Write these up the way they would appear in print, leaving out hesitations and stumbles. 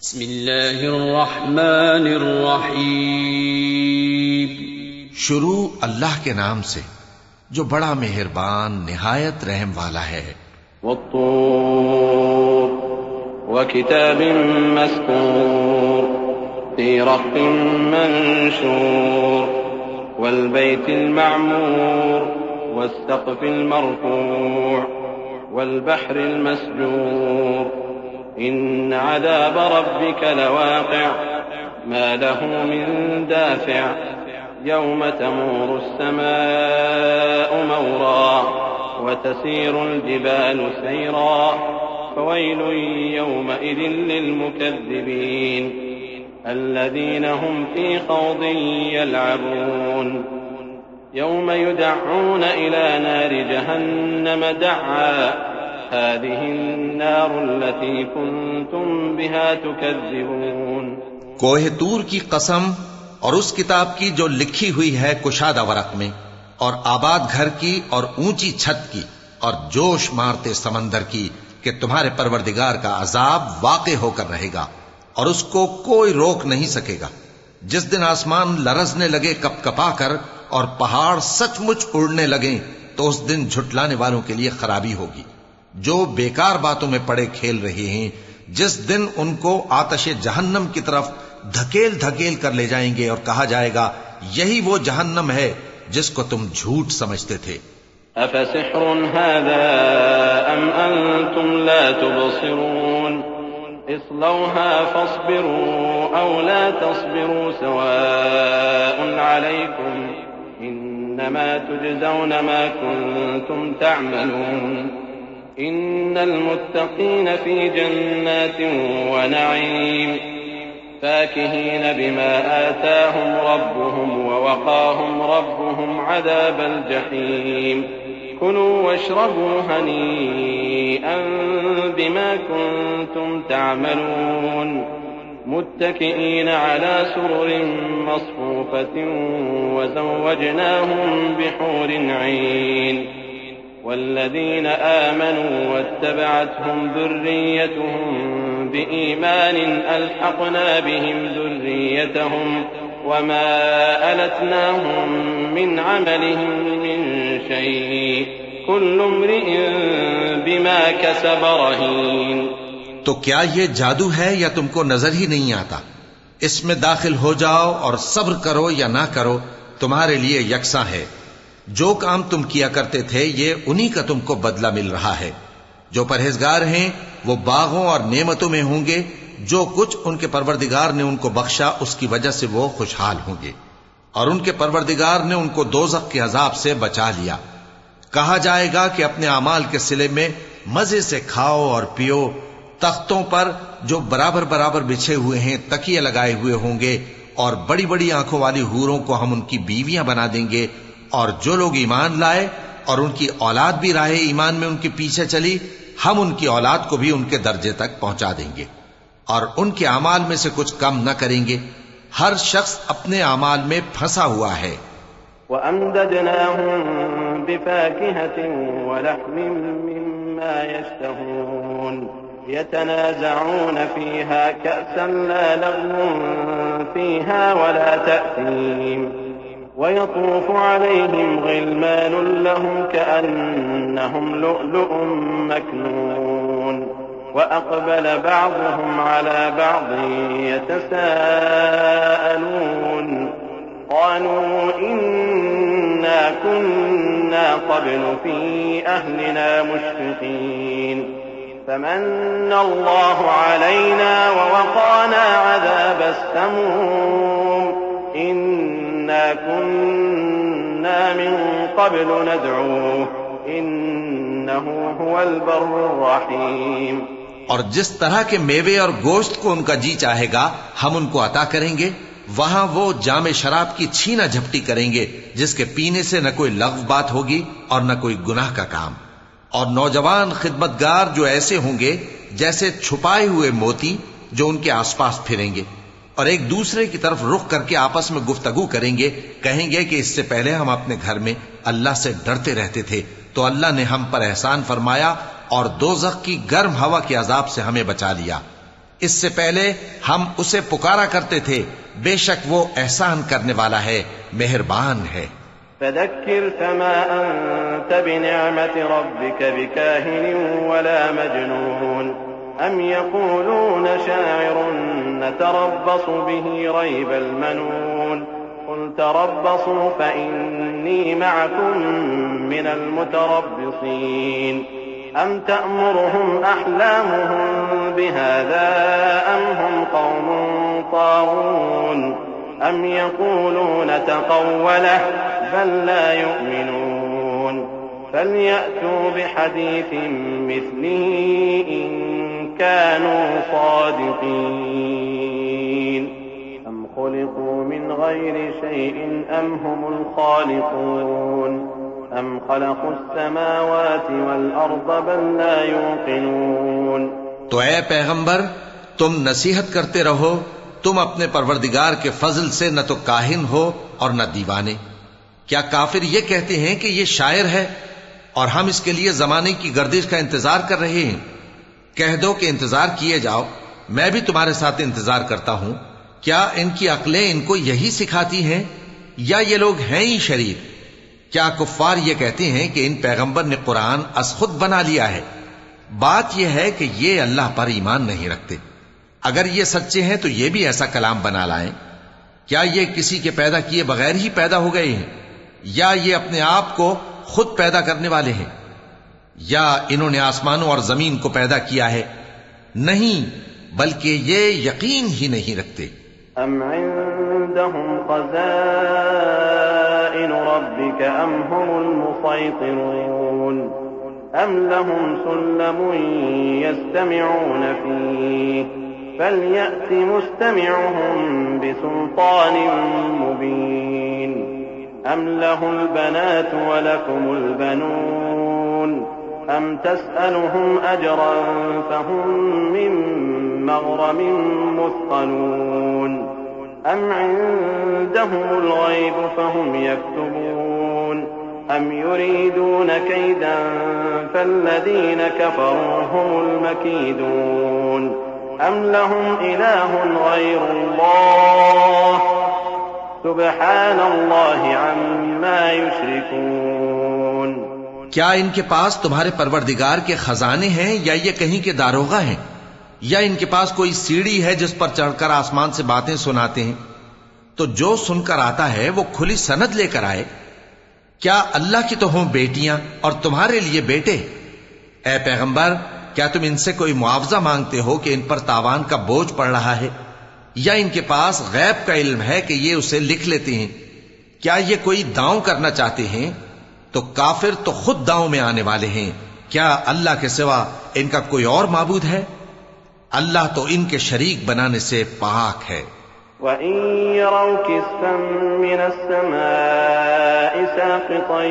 बिस्मिल्लाहिर्रहमानिर्रहीम। शुरू अल्लाह के नाम से जो बड़ा मेहरबान निहायत रहम वाला है। वत्तूर वकिताबिन मस्तूर फी रक़्क़िन मंशूर वल्बैतिल मअमूर वस्सक़्फ़िल मरफ़ूअ वल्बहरिल मस्जूर इन्न अज़ाब रब्बिका लवाक़िअ मा लहू मिन दाफ़िअ यौम तमूरु अस्समाअु मौरा वतसीरुल जिबालु सैरा फवैलुन यौमइज़िन लिल्मुकज़्ज़िबीन अल्लज़ीना हुम फ़ी ख़ौज़िन यलअबून यौम युदअऊन इला नारि जहन्नम दअ्आ हाज़िहिन्नारुल्लती कुन्तुम बिहा तुकज़्ज़िबून। कोहे तूर की कसम और उस किताब की जो लिखी हुई है कुशादा वरक में, और आबाद घर की और ऊंची छत की, और जोश मारते समंदर की कि तुम्हारे परवरदिगार का अजाब वाक़े होकर रहेगा और उसको कोई रोक नहीं सकेगा। जिस दिन आसमान लरजने लगे कपकपाकर और पहाड़ सचमुच उड़ने लगे, तो उस दिन झुटलाने वालों के लिए खराबी होगी जो बेकार बातों में पड़े खेल रहे हैं। जिस दिन उनको आतशे जहन्नम की तरफ धकेल धकेल कर ले जाएंगे और कहा जाएगा यही वो जहन्नम है जिसको तुम झूठ समझते थे। अफसिह्रुन हाज़ा अम अंतुम ला तुबसिरून इस्लौहा फस्बिरू औ ला तस्बिरू सवाउन अलैकुम इन्नमा तुजज़ौन मा कुन्तुम तअमलून इन्नल मुत्तक़ीन फ़ी जन्नातिन व नईम फ़ाकिहीन बिमा आताहुम रब्बुहुम व वक़ाहुम रब्बुहुम अज़ाबल जहीम कुलू वश्रबू हनीअन बिमा कुन्तुम तअमलून मुत्तकिईन अला सुरुरिन मस्फूफ़तिन व ज़व्वजनाहुम बिहूरिन ऐन वल्लज़ीन आमनू वत्तबअतहुम ذुर्रिय्यतुहुम बिईमान अल्हक़ना बिहिम ذुर्रिय्यतहुम वमा अलतनाहुम मिन अमलिहिम मिन शैअ कुल्लु इम्रिइन बिमा कसब रहीन। तो क्या ये जादू है या तुमको नजर ही नहीं आता? इसमें दाखिल हो जाओ और सब्र करो या ना करो, तुम्हारे लिए यकसा है। जो काम तुम किया करते थे ये उन्हीं का तुमको बदला मिल रहा है। जो परहेजगार हैं वो बागों और नेमतों में होंगे। जो कुछ उनके परवरदिगार ने उनको बख्शा उसकी वजह से वो खुशहाल होंगे, और उनके परवरदिगार ने उनको दोज़ख के अजाब से बचा लिया। कहा जाएगा कि अपने अमाल के सिले में मजे से खाओ और पियो। तख्तों पर जो बराबर बराबर बिछे हुए हैं तकिए लगाए हुए होंगे, और बड़ी बड़ी आंखों वाली हूरों को हम उनकी बीवियां बना देंगे। और जो लोग ईमान लाए और उनकी औलाद भी राहे ईमान में उनके पीछे चली, हम उनकी औलाद को भी उनके दर्जे तक पहुंचा देंगे और उनके अमाल में से कुछ कम न करेंगे। हर शख्स अपने अमाल में फंसा हुआ है। वअमददनाहुम बिफाकिहतिन वलहमिन मिम्मा यश्तहून यतनाज़ऊन फीहा कअसन ला लग़्वुन फीहा वला तअसीम वयतूफ़ु अलैहिम ग़िल्मानुन लहुम कअन्नहुम लुअलुअुन मकनून वअक़बल बअज़ुहुम अला बअज़िन यतसाअलून क़ालू इन्ना कुन्ना क़ब्लु फ़ी अहलिना मुश्फ़िक़ीन फ़मन्न अल्लाहु अलैना ववक़ाना अज़ाबस समूम इन्ना कुन्ना मिन क़ब्लु नदअूहु इन्नहु हुवल बर्रुर रहीम। और जिस तरह के मेवे और गोश्त को उनका जी चाहेगा हम उनको अता करेंगे। वहां वो जामे शराब की छीना झपटी करेंगे जिसके पीने से न कोई लग़्व बात होगी और न कोई गुनाह का काम। और नौजवान खिदमतगार जो ऐसे होंगे जैसे छुपाए हुए मोती जो उनके आसपास फिरेंगे और एक दूसरे की तरफ रुख करके आपस में गुफ्तगू करेंगे। कहेंगे कि इससे पहले हम अपने घर में अल्लाह से डरते रहते थे, तो अल्लाह ने हम पर एहसान फरमाया और दोज़ख की गर्म हवा के अजाब से हमें बचा लिया। इससे पहले हम उसे पुकारा करते थे, बेशक वो एहसान करने वाला है, मेहरबान है। फदक्किर फमा अंत बिनिअमति रब्बिक बिकाहिन वला मजनून अम यक़ूलून शाइरुन नतरब्बसु बिही रैबल मनून कुल तरब्बसू फइन्नी मअकुम मिनल मुतरब्बिसीन अम तअमुरुहुम अहलामुहुम बिहाज़ा अम हुम क़ौमुन ताग़ून अम यक़ूलून तक़व्वलह बल ला युमिनून फलयअतू बिहदीसिन मिस्लिही इन कानू सादिक़ीन अम खुलिक़ू मिन गैरि शैइन अम हुमुल खालिक़ून अम खलक़ुस्समावाति वल अर्ज़ बल ला यूक़िनून। तो ऐ पैगंबर, तुम नसीहत करते रहो, तुम अपने परवरदिगार के फजल से न तो काहिन हो और न दीवाने। क्या काफिर ये कहते हैं कि ये शायर है और हम इसके लिए जमाने की गर्दिश का इंतजार कर रहे हैं? कह दो कि इंतजार किए जाओ, मैं भी तुम्हारे साथ इंतजार करता हूं। क्या इनकी अक्लें इनको यही सिखाती हैं या ये लोग हैं ही शरीफ? क्या कुफ्फार ये कहते हैं कि इन पैगंबर ने कुरान असखुद बना लिया है? बात यह है कि ये अल्लाह पर ईमान नहीं रखते। अगर ये सच्चे हैं तो ये भी ऐसा कलाम बना लाएं। क्या ये किसी के पैदा किए बगैर ही पैदा हो गए हैं, या ये अपने आप को खुद पैदा करने वाले हैं, या इन्होंने आसमानों और जमीन को पैदा किया है? नहीं, बल्कि ये यकीन ही नहीं रखते। अम इंदहुम ख़ज़ाइनु रब्बिक अम हुमुल मुसैतिरून अम लहुम सुल्लमुन यस्तमिऊन फीह फलयअति मुस्तमिउहुम बिसुल्तानिन मुबीन अम लहुल बनातु व लकुमुल बनून अम तस्अलुहुम अजरन फहुम मिन मग़रमिन मुस्क़लून अम इंदहुमुल ग़ैब फहुम यक्तुबून अम युरीदून कैदन फल्लज़ीन कफ़रू हुमुल मकीदून अम लहुम इलाहुन ग़ैरुल्लाह सुब्हानल्लाहि अम्मा युश्रिकून। क्या इनके पास तुम्हारे परवरदिगार के खजाने हैं, या ये कहीं के दारोगा हैं, या इनके पास कोई सीढ़ी है जिस पर चढ़कर आसमान से बातें सुनाते हैं? तो जो सुनकर आता है वो खुली सनद लेकर आए। क्या अल्लाह की तो हों बेटियां और तुम्हारे लिए बेटे? ऐ पैगंबर, क्या तुम इनसे कोई मुआवजा मांगते हो कि इन पर तावान का बोझ पड़ रहा है, या इनके पास गैब का इल्म है कि ये उसे लिख लेते हैं? क्या ये कोई दांव करना चाहते हैं? तो काफिर तो खुद दांव में आने वाले हैं। क्या अल्लाह के सिवा इनका कोई और माबूद है? अल्लाह तो इनके शरीक बनाने से पाक है। वइन यरौ किस्फन मिनस समाइ साक़ितन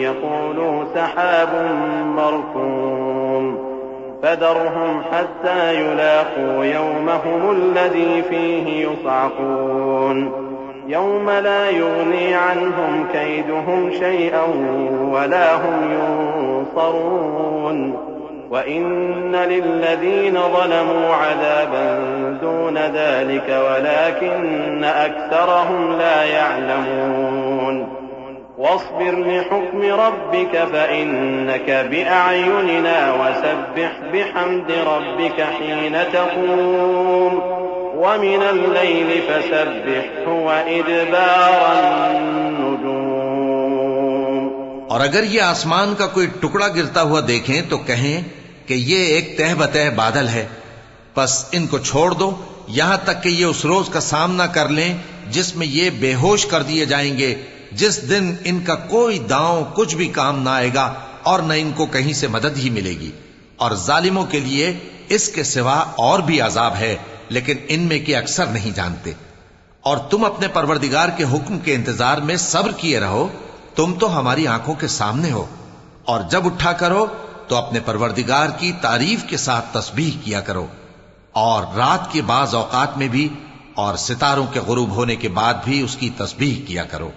यक़ूलू सहाबुन मरकूम फदरहुम हत्ता युलाक़ू यौमहुमुल्लज़ी फ़ीहि युस्अक़ून यौम ला युग़नी अन्हुम कैदुहुम शैअन वला हुम युन्सरून वइन्न लिल्लज़ीन ज़लमू अज़ाबन दून ज़ालिक वलाकिन्न अक्सरहुम ला यअलमून वस्बिर लिहुक्मि रब्बिक फ़इन्नक बिअअयुनिना वसब्बिह बिहम्दि रब्बिक हीन तक़ूम वमिनल लैलि फसब्बिहु वइदबारन नुजूम। और अगर ये आसमान का कोई टुकड़ा गिरता हुआ देखें तो कहें कि ये एक तह बतह बादल है, बस इनको छोड़ दो यहां तक कि ये उस रोज का सामना कर लें जिसमें ये बेहोश कर दिए जाएंगे, जिस दिन इनका कोई दांव कुछ भी काम ना आएगा और न इनको कहीं से मदद ही मिलेगी। और जालिमों के लिए इसके सिवा और भी अजाब है, लेकिन इनमें के अक्सर नहीं जानते। और तुम अपने परवरदिगार के हुक्म के इंतजार में सब्र किए रहो, तुम तो हमारी आंखों के सामने हो। और जब उठा करो तो अपने परवरदिगार की तारीफ के साथ तस्बीह किया करो, और रात के बाज औकात में भी और सितारों के गुरूब होने के बाद भी उसकी तस्बीह किया करो।